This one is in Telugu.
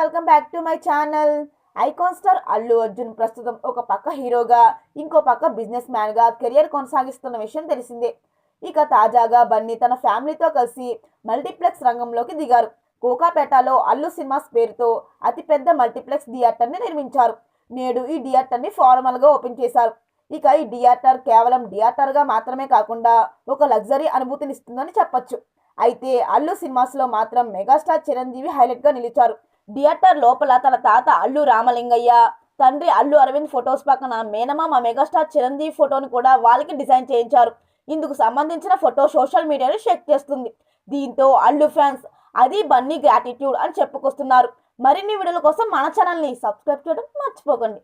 Welcome back to my channel. Icon star Allu Arjun ప్రస్తుతం ఒక పక్క హీరోగా ఇంకో పక్క బిజినెస్ మ్యాన్గా కెరియర్ కొనసాగిస్తున్న విషయం తెలిసిందే. ఇక తాజాగా బన్నీ తన ఫ్యామిలీతో కలిసి మల్టీప్లెక్స్ రంగంలోకి దిగారు. కోకాపేటలో అల్లు సినిమాస్ పేరుతో అతిపెద్ద మల్టీప్లెక్స్ థియేటర్ని నిర్మించారు. నేడు ఈ థియేటర్ని ఫార్మల్గా ఓపెన్ చేశారు. ఇక ఈ థియేటర్ కేవలం థియేటర్గా మాత్రమే కాకుండా ఒక లగ్జరీ అనుభూతినిస్తుందని చెప్పొచ్చు. అయితే అల్లు సినిమాస్లో మాత్రం మెగాస్టార్ చిరంజీవి హైలైట్గా నిలిచారు. థియేటర్ లోపల తన తాత అల్లు రామలింగయ్య, తండ్రి అల్లు అరవింద్ ఫొటోస్ పక్కన మేనమామ మెగాస్టార్ చిరంజీవి ఫోటోని కూడా వాళ్ళకి డిజైన్ చేయించారు. ఇందుకు సంబంధించిన ఫోటో సోషల్ మీడియాలో షేక్ చేస్తుంది. దీంతో అల్లు ఫ్యాన్స్ అది బన్నీ గ్రాటిట్యూడ్ అని చెప్పుకొస్తున్నారు. మరిన్ని వీడియోల కోసం మన ఛానల్ని సబ్స్క్రైబ్ చేయడం మర్చిపోకండి.